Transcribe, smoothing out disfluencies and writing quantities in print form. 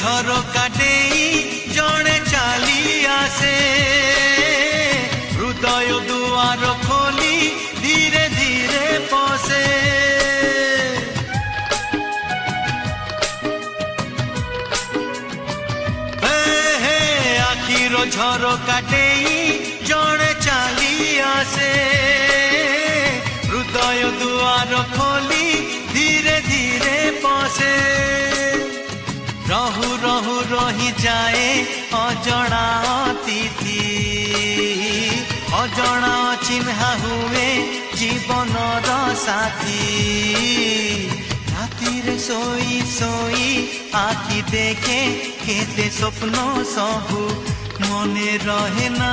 ଝରକା ଦେଇ ଜଣେ ଚାଲି ଆସେ ହୃଦୟ ଦୁଆର ଖୋଲି ଧୀରେ ଧୀରେ ପଶେ ଆଖିର ଝରକା ଦେଇ ଜଣେ ଚାଲି ଆସେ ହୃଦୟ ଦୁଆର ଖୋଲି ଧୀରେ ଧୀରେ ପଶେ रहु रहु रही जाए अजणा अतिथि अजणा चिन्हा हुए जीवनर साथी राति रे सोई सोई आखि देखे केते स्वप्न सबु मने रहे ना।